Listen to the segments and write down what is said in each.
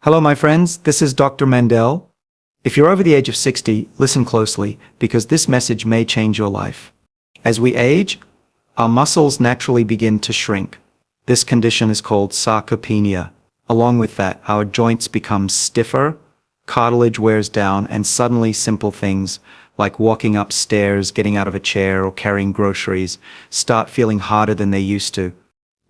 Hello, my friends. This is Dr. Mandell. If you're over the age of 60, listen closely because this message may change your life. As we age, our muscles naturally begin to shrink. This condition is called sarcopenia. Along with that, our joints become stiffer, cartilage wears down, and suddenly simple things like walking up stairs, getting out of a chair, or carrying groceries start feeling harder than they used to.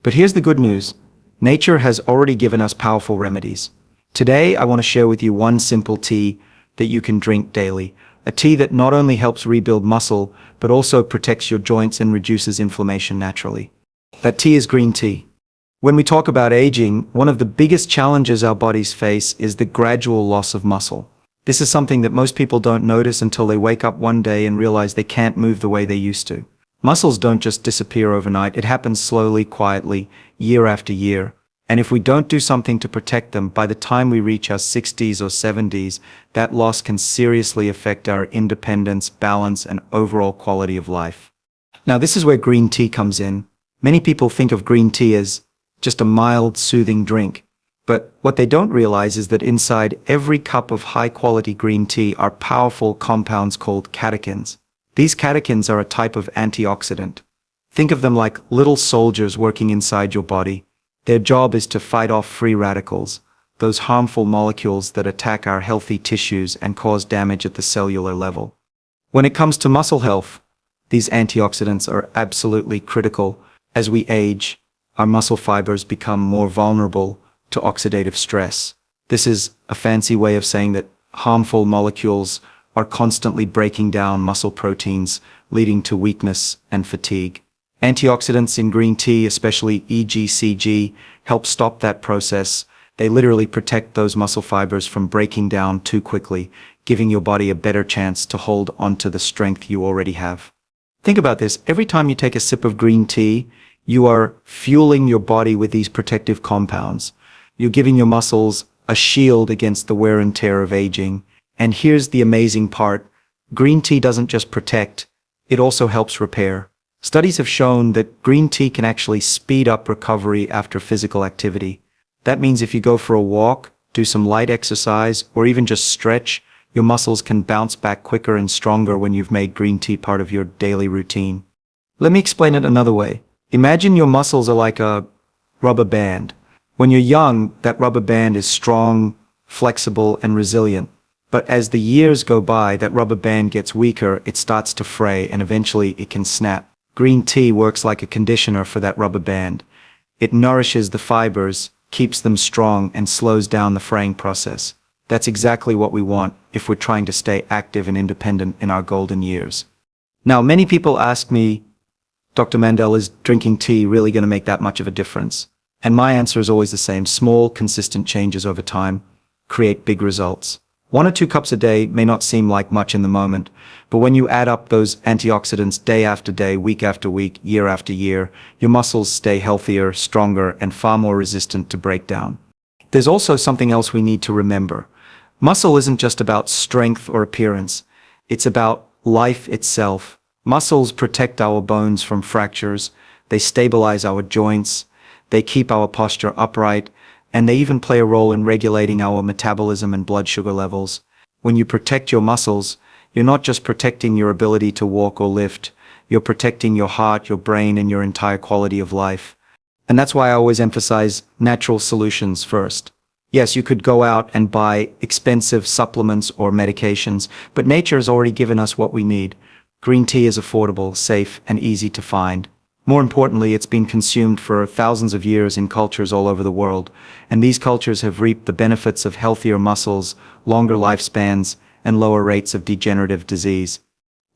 But here's the good news. Nature has already given us powerful remedies. Today, I want to share with you one simple tea that you can drink daily. A tea that not only helps rebuild muscle, but also protects your joints and reduces inflammation naturally. That tea is green tea. When we talk about aging, one of the biggest challenges our bodies face is the gradual loss of muscle. This is something that most people don't notice until they wake up one day and realize they can't move the way they used to. Muscles don't just disappear overnight. It happens slowly, quietly, year after year. And if we don't do something to protect them, by the time we reach our 60s or 70s, that loss can seriously affect our independence, balance, and overall quality of life. Now, this is where green tea comes in. Many people think of green tea as just a mild, soothing drink. But what they don't realize is that inside every cup of high-quality green tea are powerful compounds called catechins. These catechins are a type of antioxidant. Think of them like little soldiers working inside your body. Their job is to fight off free radicals, those harmful molecules that attack our healthy tissues and cause damage at the cellular level. When it comes to muscle health, these antioxidants are absolutely critical. As we age, our muscle fibers become more vulnerable to oxidative stress. This is a fancy way of saying that harmful molecules are constantly breaking down muscle proteins, leading to weakness and fatigue. Antioxidants in green tea, especially EGCG, help stop that process. They literally protect those muscle fibers from breaking down too quickly, giving your body a better chance to hold onto the strength you already have. Think about this. Every time you take a sip of green tea, you are fueling your body with these protective compounds. You're giving your muscles a shield against the wear and tear of aging. And here's the amazing part. Green tea doesn't just protect, it also helps repair. Studies have shown that green tea can actually speed up recovery after physical activity. That means if you go for a walk, do some light exercise, or even just stretch, your muscles can bounce back quicker and stronger when you've made green tea part of your daily routine. Let me explain it another way. Imagine your muscles are like a rubber band. When you're young, that rubber band is strong, flexible, and resilient. But as the years go by, that rubber band gets weaker, it starts to fray, and eventually it can snap. Green tea works like a conditioner for that rubber band. It nourishes the fibers, keeps them strong, and slows down the fraying process. That's exactly what we want if we're trying to stay active and independent in our golden years. Now, many people ask me, Dr. Mandell, is drinking tea really going to make that much of a difference? And my answer is always the same. Small, consistent changes over time create big results. 1 or 2 cups a day may not seem like much in the moment, but when you add up those antioxidants day after day, week after week, year after year, your muscles stay healthier, stronger, and far more resistant to breakdown. There's also something else we need to remember. Muscle isn't just about strength or appearance. It's about life itself. Muscles protect our bones from fractures. They stabilize our joints. They keep our posture upright. And they even play a role in regulating our metabolism and blood sugar levels. When you protect your muscles, you're not just protecting your ability to walk or lift, you're protecting your heart, your brain, and your entire quality of life. And that's why I always emphasize natural solutions first. Yes, you could go out and buy expensive supplements or medications, but nature has already given us what we need. Green tea is affordable, safe, and easy to find. More importantly, it's been consumed for thousands of years in cultures all over the world, and these cultures have reaped the benefits of healthier muscles, longer lifespans, and lower rates of degenerative disease.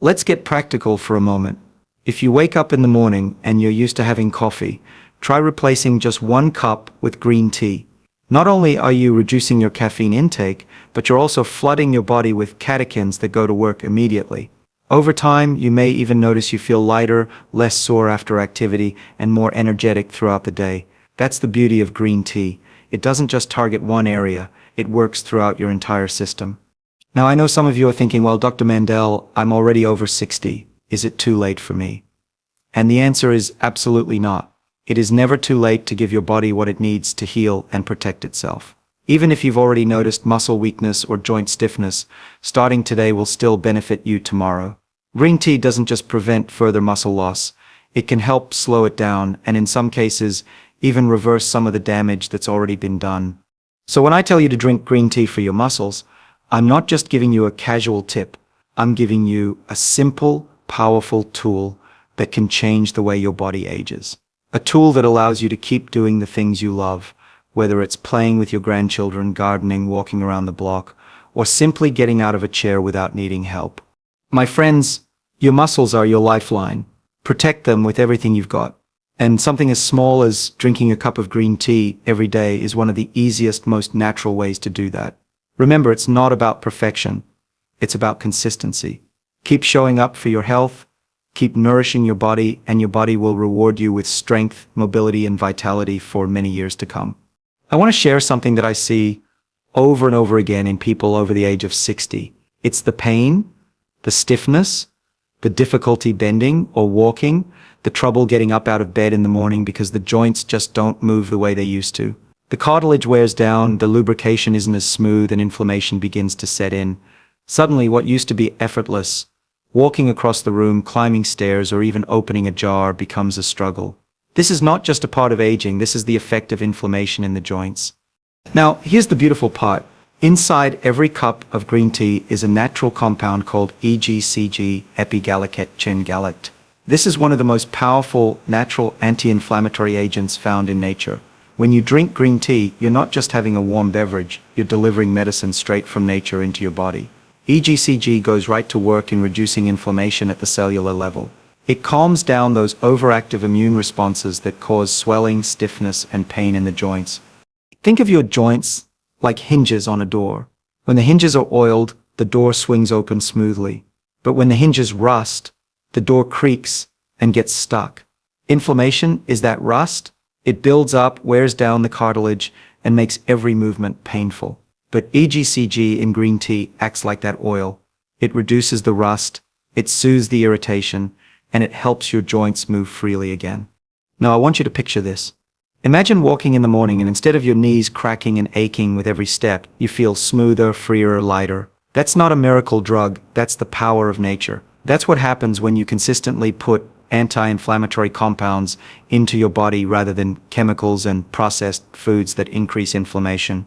Let's get practical for a moment. If you wake up in the morning and you're used to having coffee, try replacing just 1 cup with green tea. Not only are you reducing your caffeine intake, but you're also flooding your body with catechins that go to work immediately. Over time, you may even notice you feel lighter, less sore after activity, and more energetic throughout the day. That's the beauty of green tea. It doesn't just target one area, it works throughout your entire system. Now, I know some of you are thinking, well, Dr. Mandell, I'm already over 60. Is it too late for me? And the answer is absolutely not. It is never too late to give your body what it needs to heal and protect itself. Even if you've already noticed muscle weakness or joint stiffness, starting today will still benefit you tomorrow. Green tea doesn't just prevent further muscle loss, it can help slow it down and in some cases, even reverse some of the damage that's already been done. So when I tell you to drink green tea for your muscles, I'm not just giving you a casual tip, I'm giving you a simple, powerful tool that can change the way your body ages. A tool that allows you to keep doing the things you love, whether it's playing with your grandchildren, gardening, walking around the block, or simply getting out of a chair without needing help. My friends, your muscles are your lifeline. Protect them with everything you've got. And something as small as drinking a cup of green tea every day is one of the easiest, most natural ways to do that. Remember, it's not about perfection. It's about consistency. Keep showing up for your health, keep nourishing your body, and your body will reward you with strength, mobility, and vitality for many years to come. I want to share something that I see over and over again in people over the age of 60. It's the pain, the stiffness, the difficulty bending or walking, the trouble getting up out of bed in the morning because the joints just don't move the way they used to. The cartilage wears down, the lubrication isn't as smooth, and inflammation begins to set in. Suddenly, what used to be effortless, walking across the room, climbing stairs, or even opening a jar becomes a struggle. This is not just a part of aging, this is the effect of inflammation in the joints. Now, here's the beautiful part. Inside every cup of green tea is a natural compound called EGCG, epigallocatechin-gallate. This is one of the most powerful natural anti-inflammatory agents found in nature. When you drink green tea, you're not just having a warm beverage, you're delivering medicine straight from nature into your body. EGCG goes right to work in reducing inflammation at the cellular level. It calms down those overactive immune responses that cause swelling, stiffness, and pain in the joints. Think of your joints like hinges on a door. When the hinges are oiled, the door swings open smoothly. But when the hinges rust, the door creaks and gets stuck. Inflammation is that rust. It builds up, wears down the cartilage, and makes every movement painful. But EGCG in green tea acts like that oil. It reduces the rust, it soothes the irritation, and it helps your joints move freely again. Now I want you to picture this. Imagine walking in the morning and instead of your knees cracking and aching with every step, you feel smoother, freer, lighter. That's not a miracle drug, that's the power of nature. That's what happens when you consistently put anti-inflammatory compounds into your body rather than chemicals and processed foods that increase inflammation.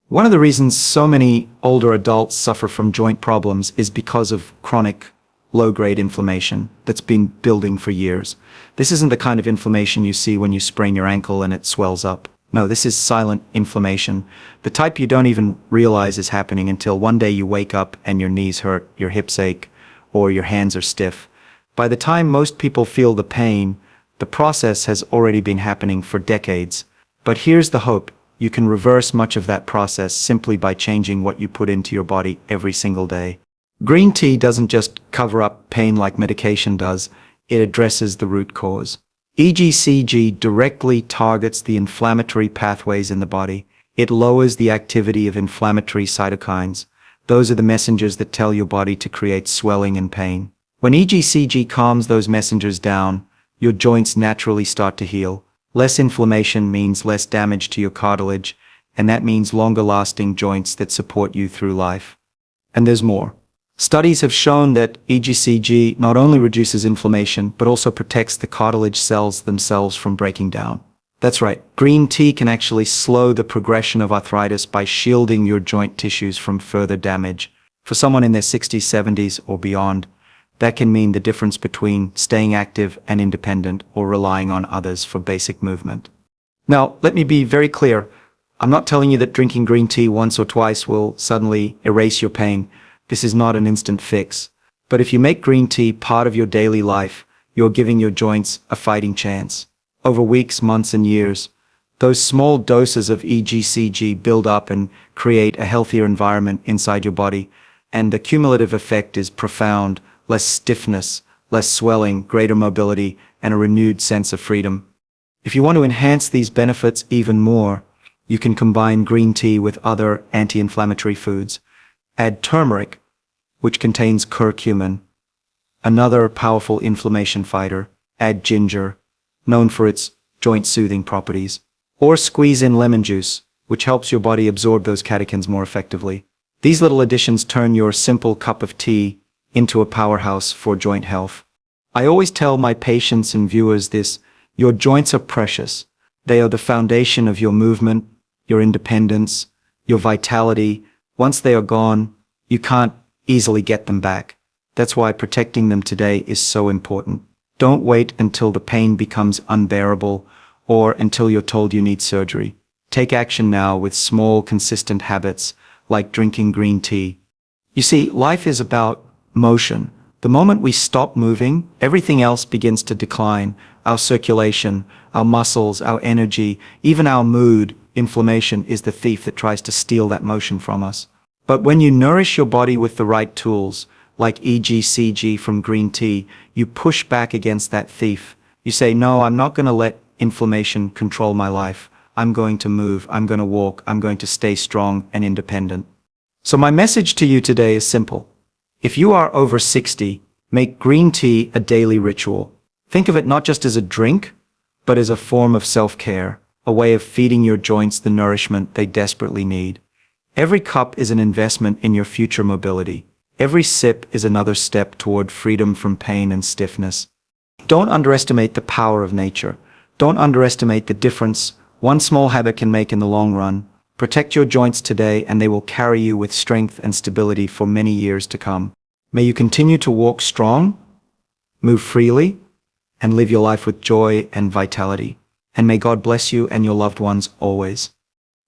One of the reasons so many older adults suffer from joint problems is because of chronic, low-grade inflammation that's been building for years. This isn't the kind of inflammation you see when you sprain your ankle and it swells up. No, this is silent inflammation, the type you don't even realize is happening until one day you wake up and your knees hurt, your hips ache, or your hands are stiff. By the time most people feel the pain, the process has already been happening for decades. But here's the hope. You can reverse much of that process simply by changing what you put into your body every single day. Green tea doesn't just cover up pain like medication does, it addresses the root cause. EGCG directly targets the inflammatory pathways in the body. It lowers the activity of inflammatory cytokines. Those are the messengers that tell your body to create swelling and pain. When EGCG calms those messengers down, your joints naturally start to heal. Less inflammation means less damage to your cartilage, and that means longer-lasting joints that support you through life. And there's more. Studies have shown that EGCG not only reduces inflammation, but also protects the cartilage cells themselves from breaking down. That's right, green tea can actually slow the progression of arthritis by shielding your joint tissues from further damage. For someone in their 60s, 70s, or beyond, that can mean the difference between staying active and independent or relying on others for basic movement. Now, let me be very clear. I'm not telling you that drinking green tea once or twice will suddenly erase your pain. This is not an instant fix. But if you make green tea part of your daily life, you're giving your joints a fighting chance. Over weeks, months, and years, those small doses of EGCG build up and create a healthier environment inside your body, and the cumulative effect is profound. Less stiffness, less swelling, greater mobility, and a renewed sense of freedom. If you want to enhance these benefits even more, you can combine green tea with other anti-inflammatory foods. Add turmeric, which contains curcumin, another powerful inflammation fighter. Add ginger, known for its joint-soothing properties. Or squeeze in lemon juice, which helps your body absorb those catechins more effectively. These little additions turn your simple cup of tea into a powerhouse for joint health. I always tell my patients and viewers this: your joints are precious. They are the foundation of your movement, your independence, your vitality. Once they are gone, you can't easily get them back. That's why protecting them today is so important. Don't wait until the pain becomes unbearable or until you're told you need surgery. Take action now with small, consistent habits like drinking green tea. You see, life is about motion. The moment we stop moving, everything else begins to decline. Our circulation, our muscles, our energy, even our mood. Inflammation is the thief that tries to steal that motion from us. But when you nourish your body with the right tools, like EGCG from green tea, you push back against that thief. You say, no, I'm not going to let inflammation control my life. I'm going to move, I'm going to walk, I'm going to stay strong and independent. So my message to you today is simple. If you are over 60, make green tea a daily ritual. Think of it not just as a drink, but as a form of self-care, a way of feeding your joints the nourishment they desperately need. Every cup is an investment in your future mobility. Every sip is another step toward freedom from pain and stiffness. Don't underestimate the power of nature. Don't underestimate the difference one small habit can make in the long run. Protect your joints today, and they will carry you with strength and stability for many years to come. May you continue to walk strong, move freely, and live your life with joy and vitality. And may God bless you and your loved ones always.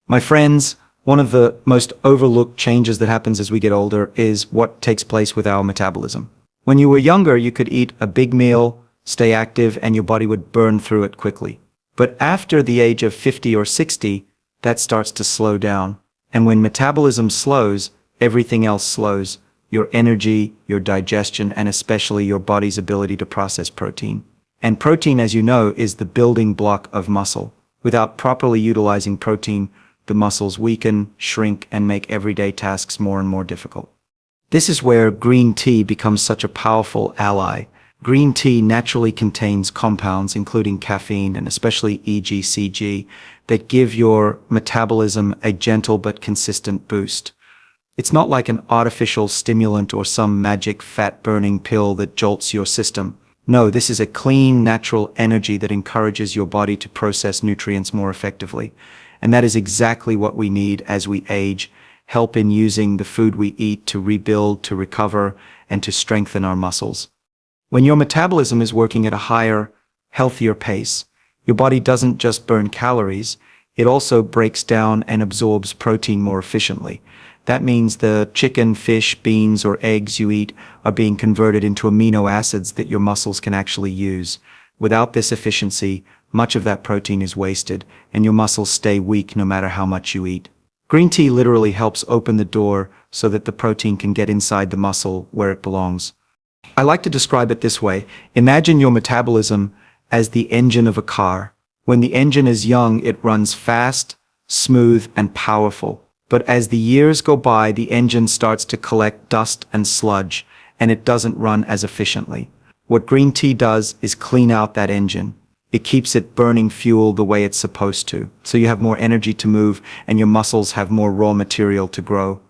My friends, one of the most overlooked changes that happens as we get older is what takes place with our metabolism. When you were younger, you could eat a big meal, stay active, and your body would burn through it quickly. But after the age of 50 or 60, that starts to slow down. And when metabolism slows, everything else slows. Your energy, your digestion, and especially your body's ability to process protein. And protein, as you know, is the building block of muscle. Without properly utilizing protein, the muscles weaken, shrink, and make everyday tasks more and more difficult. This is where green tea becomes such a powerful ally. Green tea naturally contains compounds, including caffeine and especially EGCG, that give your metabolism a gentle but consistent boost. It's not like an artificial stimulant or some magic fat-burning pill that jolts your system. No, this is a clean, natural energy that encourages your body to process nutrients more effectively. And that is exactly what we need as we age, help in using the food we eat to rebuild, to recover, and to strengthen our muscles. When your metabolism is working at a higher, healthier pace, your body doesn't just burn calories, it also breaks down and absorbs protein more efficiently. That means the chicken, fish, beans, or eggs you eat are being converted into amino acids that your muscles can actually use. Without this efficiency, much of that protein is wasted, and your muscles stay weak no matter how much you eat. Green tea literally helps open the door so that the protein can get inside the muscle where it belongs. I like to describe it this way. Imagine your metabolism as the engine of a car. When the engine is young, it runs fast, smooth, and powerful. But as the years go by, the engine starts to collect dust and sludge, and it doesn't run as efficiently. What green tea does is clean out that engine. It keeps it burning fuel the way it's supposed to, so you have more energy to move and your muscles have more raw material to grow.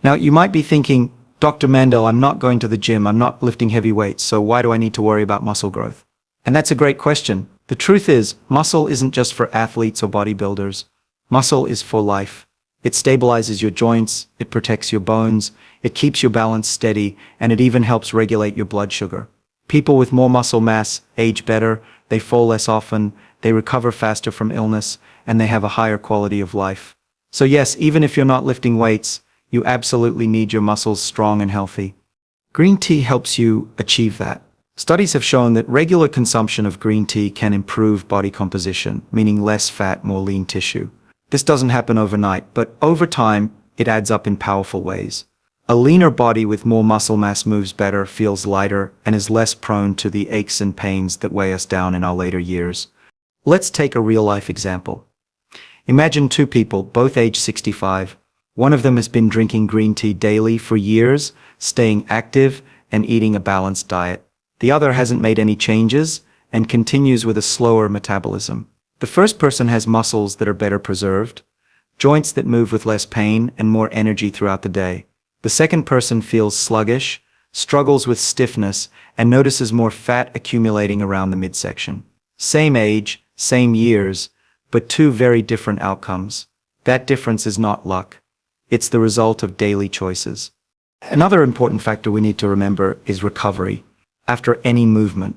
Now, you might be thinking, Dr. Mandell, I'm not going to the gym, I'm not lifting heavy weights, so why do I need to worry about muscle growth? And that's a great question. The truth is, muscle isn't just for athletes or bodybuilders. Muscle is for life. It stabilizes your joints, it protects your bones, it keeps your balance steady, and it even helps regulate your blood sugar. People with more muscle mass age better, they fall less often, they recover faster from illness, and they have a higher quality of life. So yes, even if you're not lifting weights, you absolutely need your muscles strong and healthy. Green tea helps you achieve that. Studies have shown that regular consumption of green tea can improve body composition, meaning less fat, more lean tissue. This doesn't happen overnight, but over time, it adds up in powerful ways. A leaner body with more muscle mass moves better, feels lighter, and is less prone to the aches and pains that weigh us down in our later years. Let's take a real-life example. Imagine two people, both age 65. One of them has been drinking green tea daily for years, staying active, and eating a balanced diet. The other hasn't made any changes and continues with a slower metabolism. The first person has muscles that are better preserved, joints that move with less pain and more energy throughout the day. The second person feels sluggish, struggles with stiffness, and notices more fat accumulating around the midsection. Same age, same years, but two very different outcomes. That difference is not luck. It's the result of daily choices. Another important factor we need to remember is recovery. After any movement,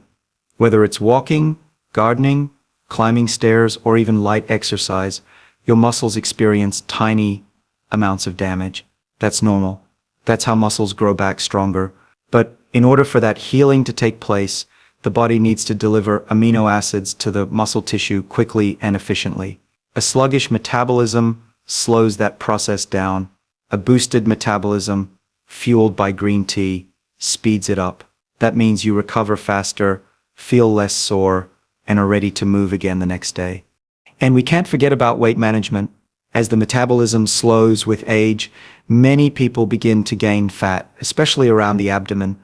whether it's walking, gardening, climbing stairs, or even light exercise, your muscles experience tiny amounts of damage. That's normal. That's how muscles grow back stronger. But in order for that healing to take place, the body needs to deliver amino acids to the muscle tissue quickly and efficiently. A sluggish metabolism slows that process down. A boosted metabolism, fueled by green tea, speeds it up. That means you recover faster, feel less sore, and are ready to move again the next day. And we can't forget about weight management. As the metabolism slows with age, many people begin to gain fat, especially around the abdomen.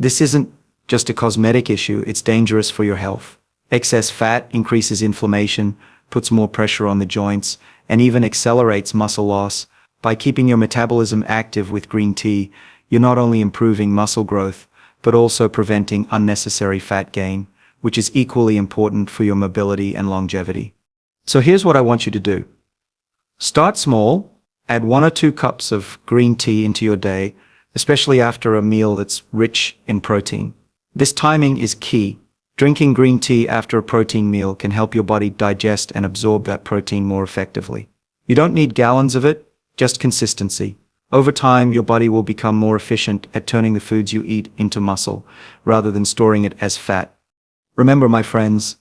This isn't just a cosmetic issue, it's dangerous for your health. Excess fat increases inflammation, puts more pressure on the joints, and even accelerates muscle loss. By keeping your metabolism active with green tea, you're not only improving muscle growth, but also preventing unnecessary fat gain, which is equally important for your mobility and longevity. So here's what I want you to do. Start small, add 1 or 2 cups of green tea into your day, especially after a meal that's rich in protein. This timing is key. Drinking green tea after a protein meal can help your body digest and absorb that protein more effectively. You don't need gallons of it, just consistency. Over time, your body will become more efficient at turning the foods you eat into muscle, rather than storing it as fat. Remember, my friends,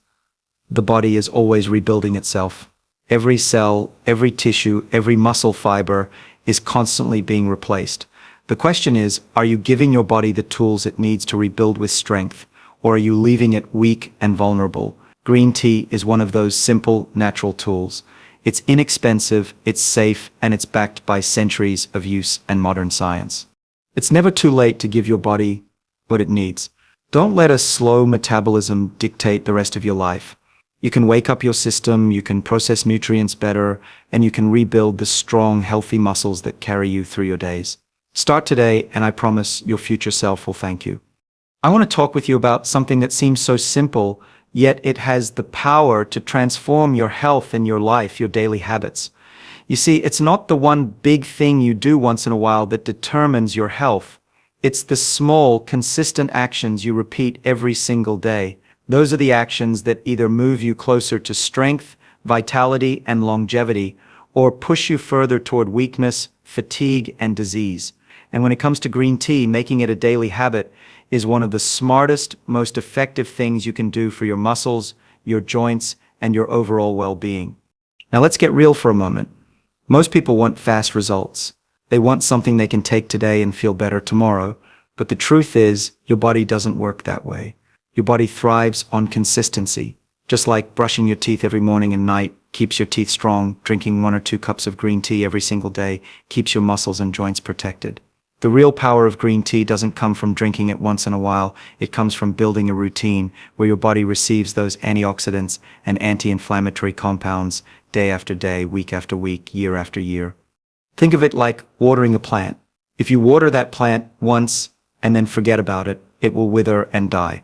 the body is always rebuilding itself. Every cell, every tissue, every muscle fiber is constantly being replaced. The question is, are you giving your body the tools it needs to rebuild with strength, or are you leaving it weak and vulnerable? Green tea is one of those simple, natural tools. It's inexpensive, it's safe, and it's backed by centuries of use and modern science. It's never too late to give your body what it needs. Don't let a slow metabolism dictate the rest of your life. You can wake up your system, you can process nutrients better, and you can rebuild the strong, healthy muscles that carry you through your days. Start today, and I promise your future self will thank you. I want to talk with you about something that seems so simple, yet it has the power to transform your health and your life, your daily habits. You see, it's not the one big thing you do once in a while that determines your health. It's the small, consistent actions you repeat every single day. Those are the actions that either move you closer to strength, vitality, and longevity, or push you further toward weakness, fatigue, and disease. And when it comes to green tea, making it a daily habit is one of the smartest, most effective things you can do for your muscles, your joints, and your overall well-being. Now let's get real for a moment. Most people want fast results. They want something they can take today and feel better tomorrow. But the truth is, your body doesn't work that way. Your body thrives on consistency. Just like brushing your teeth every morning and night keeps your teeth strong, drinking 1 or 2 cups of green tea every single day keeps your muscles and joints protected. The real power of green tea doesn't come from drinking it once in a while. It comes from building a routine where your body receives those antioxidants and anti-inflammatory compounds day after day, week after week, year after year. Think of it like watering a plant. If you water that plant once and then forget about it, it will wither and die.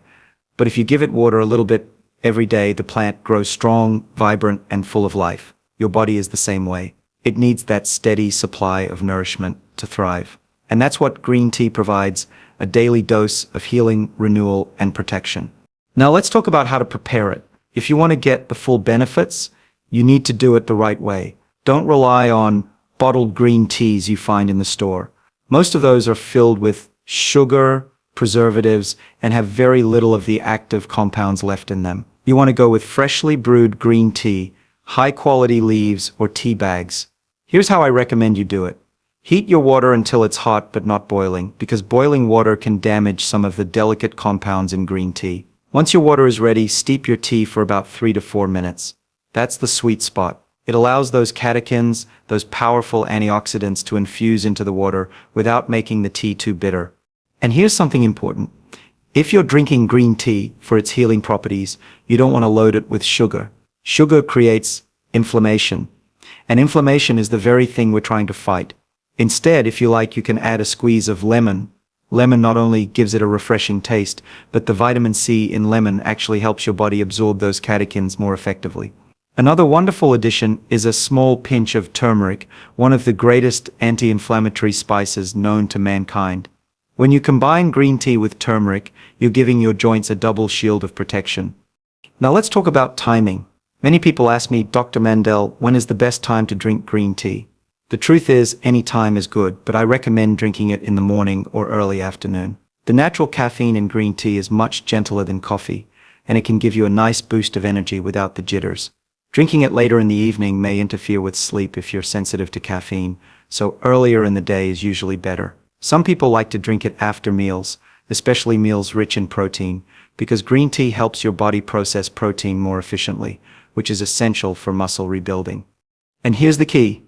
But if you give it water a little bit every day, the plant grows strong, vibrant, and full of life. Your body is the same way. It needs that steady supply of nourishment to thrive. And that's what green tea provides, a daily dose of healing, renewal, and protection. Now let's talk about how to prepare it. If you want to get the full benefits, you need to do it the right way. Don't rely on bottled green teas you find in the store. Most of those are filled with sugar, preservatives, and have very little of the active compounds left in them. You want to go with freshly brewed green tea, high-quality leaves, or tea bags. Here's how I recommend you do it. Heat your water until it's hot but not boiling, because boiling water can damage some of the delicate compounds in green tea. Once your water is ready, steep your tea for about 3 to 4 minutes. That's the sweet spot. It allows those catechins, those powerful antioxidants, to infuse into the water without making the tea too bitter. And here's something important. If you're drinking green tea for its healing properties, you don't want to load it with sugar. Sugar creates inflammation, And inflammation is the very thing we're trying to fight. Instead, if you like, you can add a squeeze of lemon. Lemon not only gives it a refreshing taste, but the vitamin C in lemon actually helps your body absorb those catechins more effectively. Another wonderful addition is a small pinch of turmeric, one of the greatest anti-inflammatory spices known to mankind. When you combine green tea with turmeric, you're giving your joints a double shield of protection. Now let's talk about timing. Many people ask me, Dr. Mandell, when is the best time to drink green tea? The truth is, any time is good, but I recommend drinking it in the morning or early afternoon. The natural caffeine in green tea is much gentler than coffee, and it can give you a nice boost of energy without the jitters. Drinking it later in the evening may interfere with sleep if you're sensitive to caffeine, so earlier in the day is usually better. Some people like to drink it after meals, especially meals rich in protein, because green tea helps your body process protein more efficiently, which is essential for muscle rebuilding. And here's the key.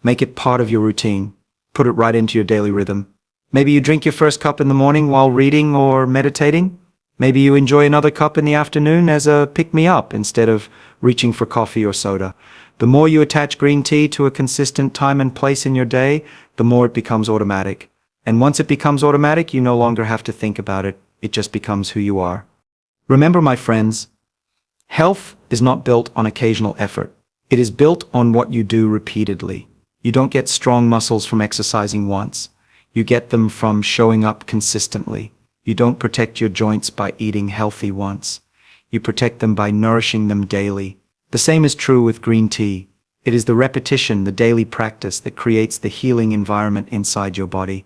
Make it part of your routine. Put it right into your daily rhythm. Maybe you drink your first cup in the morning while reading or meditating. Maybe you enjoy another cup in the afternoon as a pick-me-up instead of reaching for coffee or soda. The more you attach green tea to a consistent time and place in your day, the more it becomes automatic. And once it becomes automatic, you no longer have to think about it. It just becomes who you are. Remember, my friends, health is not built on occasional effort. It is built on what you do repeatedly. You don't get strong muscles from exercising once. You get them from showing up consistently. You don't protect your joints by eating healthy once. You protect them by nourishing them daily. The same is true with green tea. It is the repetition, the daily practice that creates the healing environment inside your body.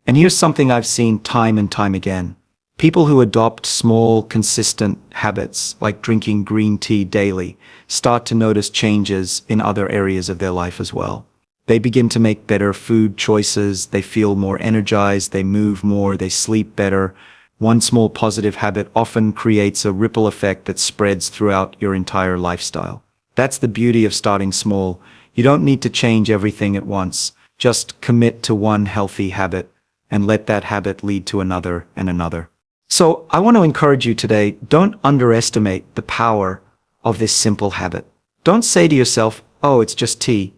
And here's something I've seen time and time again. People who adopt small, consistent habits, like drinking green tea daily, start to notice changes in other areas of their life as well. They begin to make better food choices, they feel more energized, they move more, they sleep better. One small positive habit often creates a ripple effect that spreads throughout your entire lifestyle. That's the beauty of starting small. You don't need to change everything at once. Just commit to one healthy habit and let that habit lead to another and another. So I want to encourage you today, don't underestimate the power of this simple habit. Don't say to yourself, oh, it's just tea.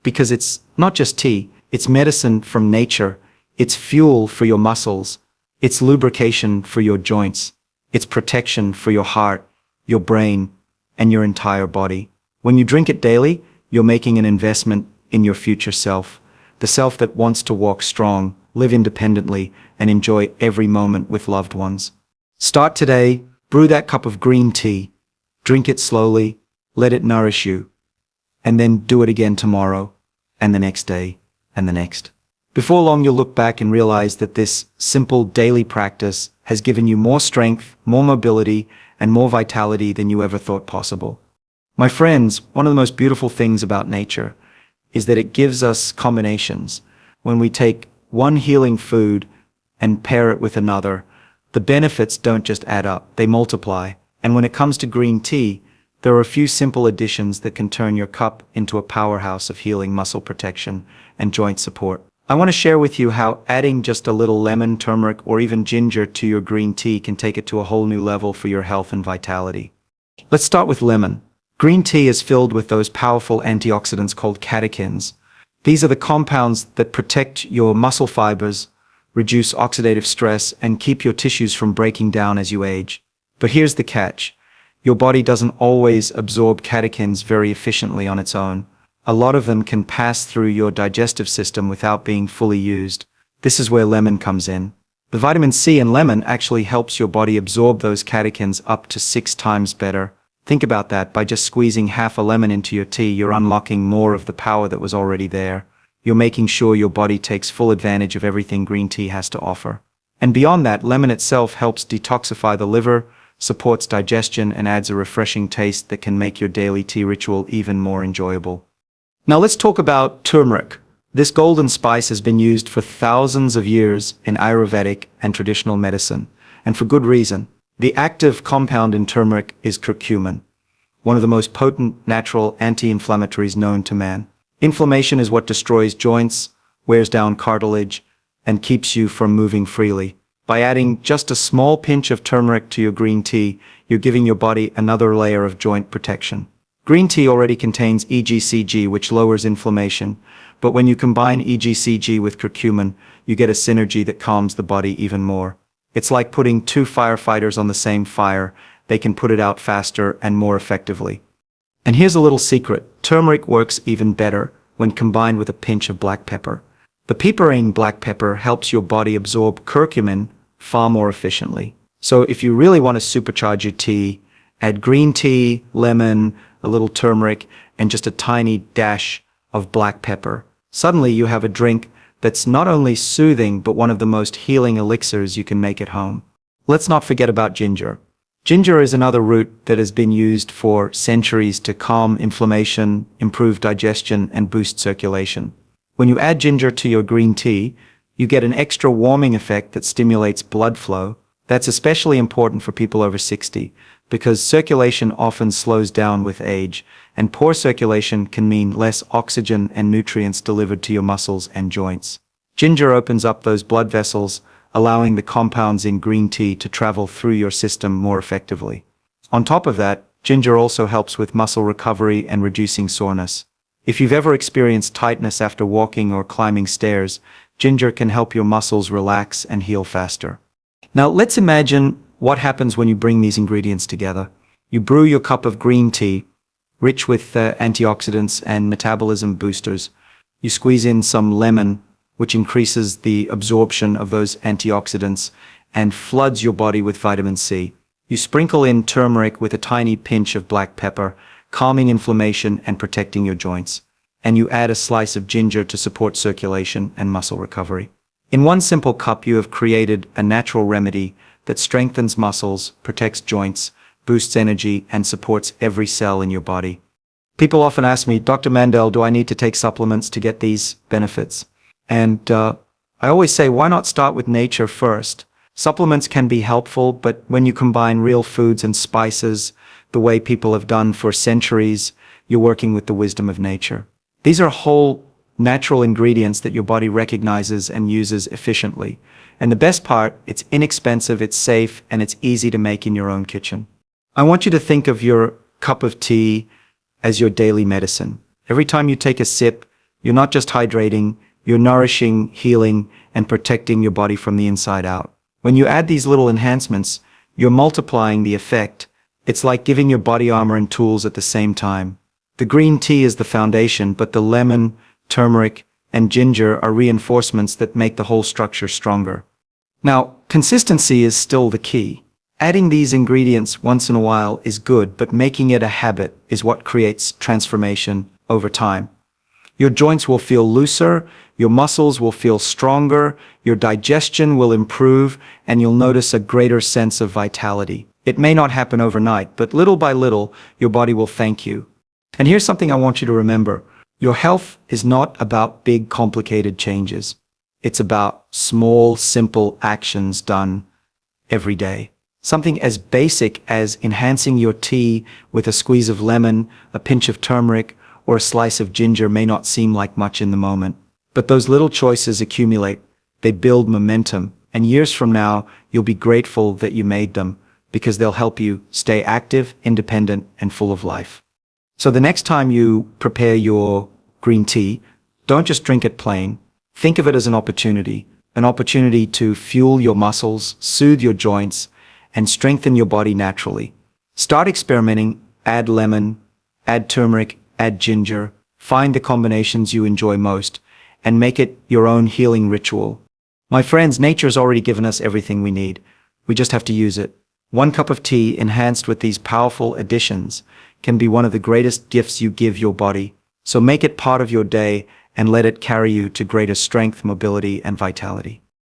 Because it's not just tea, it's medicine from nature, it's fuel for your muscles, it's lubrication for your joints, it's protection for your heart, your brain, and your entire body. When you drink it daily, you're making an investment in your future self, the self that wants to walk strong, live independently, and enjoy every moment with loved ones. Start today, brew that cup of green tea, drink it slowly, let it nourish you. And then do it again tomorrow, and the next day, and the next. Before long, you'll look back and realize that this simple daily practice has given you more strength, more mobility, and more vitality than you ever thought possible. My friends, one of the most beautiful things about nature is that it gives us combinations. When we take one healing food and pair it with another, the benefits don't just add up, they multiply. And when it comes to green tea, there are a few simple additions that can turn your cup into a powerhouse of healing, muscle protection, and joint support. I want to share with you how adding just a little lemon, turmeric, or even ginger to your green tea can take it to a whole new level for your health and vitality. Let's start with lemon. Green tea is filled with those powerful antioxidants called catechins. These are the compounds that protect your muscle fibers, reduce oxidative stress, and keep your tissues from breaking down as you age. But here's the catch. Your body doesn't always absorb catechins very efficiently on its own. A lot of them can pass through your digestive system without being fully used. This is where lemon comes in. The vitamin C in lemon actually helps your body absorb those catechins up to 6 times better. Think about that. By just squeezing half a lemon into your tea, you're unlocking more of the power that was already there. You're making sure your body takes full advantage of everything green tea has to offer. And beyond that, lemon itself helps detoxify the liver, supports digestion, and adds a refreshing taste that can make your daily tea ritual even more enjoyable. Now let's talk about turmeric. This golden spice has been used for thousands of years in Ayurvedic and traditional medicine, and for good reason. The active compound in turmeric is curcumin, one of the most potent natural anti-inflammatories known to man. Inflammation is what destroys joints, wears down cartilage, and keeps you from moving freely. By adding just a small pinch of turmeric to your green tea, you're giving your body another layer of joint protection. Green tea already contains EGCG, which lowers inflammation, but when you combine EGCG with curcumin, you get a synergy that calms the body even more. It's like putting two firefighters on the same fire. They can put it out faster and more effectively. And here's a little secret. Turmeric works even better when combined with a pinch of black pepper. The piperine black pepper helps your body absorb curcumin far more efficiently. So if you really want to supercharge your tea, add green tea, lemon, a little turmeric, and just a tiny dash of black pepper. Suddenly you have a drink that's not only soothing, but one of the most healing elixirs you can make at home. Let's not forget about ginger. Ginger is another root that has been used for centuries to calm inflammation, improve digestion, and boost circulation. When you add ginger to your green tea, you get an extra warming effect that stimulates blood flow. That's especially important for people over 60, because circulation often slows down with age, and poor circulation can mean less oxygen and nutrients delivered to your muscles and joints. Ginger opens up those blood vessels, allowing the compounds in green tea to travel through your system more effectively. On top of that, ginger also helps with muscle recovery and reducing soreness. If you've ever experienced tightness after walking or climbing stairs, ginger can help your muscles relax and heal faster. Now let's imagine what happens when you bring these ingredients together. You brew your cup of green tea, rich with antioxidants and metabolism boosters. You squeeze in some lemon, which increases the absorption of those antioxidants and floods your body with vitamin C. You sprinkle in turmeric with a tiny pinch of black pepper, calming inflammation and protecting your joints. And you add a slice of ginger to support circulation and muscle recovery. In one simple cup, you have created a natural remedy that strengthens muscles, protects joints, boosts energy, and supports every cell in your body. People often ask me, Dr. Mandell, do I need to take supplements to get these benefits? And I always say, why not start with nature first? Supplements can be helpful, but when you combine real foods and spices, the way people have done for centuries, you're working with the wisdom of nature. These are whole, natural ingredients that your body recognizes and uses efficiently. And the best part, it's inexpensive, it's safe, and it's easy to make in your own kitchen. I want you to think of your cup of tea as your daily medicine. Every time you take a sip, you're not just hydrating, you're nourishing, healing, and protecting your body from the inside out. When you add these little enhancements, you're multiplying the effect. It's like giving your body armor and tools at the same time. The green tea is the foundation, but the lemon, turmeric, and ginger are reinforcements that make the whole structure stronger. Now, consistency is still the key. Adding these ingredients once in a while is good, but making it a habit is what creates transformation over time. Your joints will feel looser, your muscles will feel stronger, your digestion will improve, and you'll notice a greater sense of vitality. It may not happen overnight, but little by little, your body will thank you. And here's something I want you to remember. Your health is not about big, complicated changes. It's about small, simple actions done every day. Something as basic as enhancing your tea with a squeeze of lemon, a pinch of turmeric, or a slice of ginger may not seem like much in the moment. But those little choices accumulate. They build momentum. And years from now, you'll be grateful that you made them, because they'll help you stay active, independent, and full of life. So the next time you prepare your green tea, don't just drink it plain. Think of it as an opportunity to fuel your muscles, soothe your joints, and strengthen your body naturally. Start experimenting, add lemon, add turmeric, add ginger, find the combinations you enjoy most, and make it your own healing ritual. My friends, nature's already given us everything we need. We just have to use it. One cup of tea enhanced with these powerful additions can be one of the greatest gifts you give your body. So make it part of your day and let it carry you to greater strength, mobility, and vitality.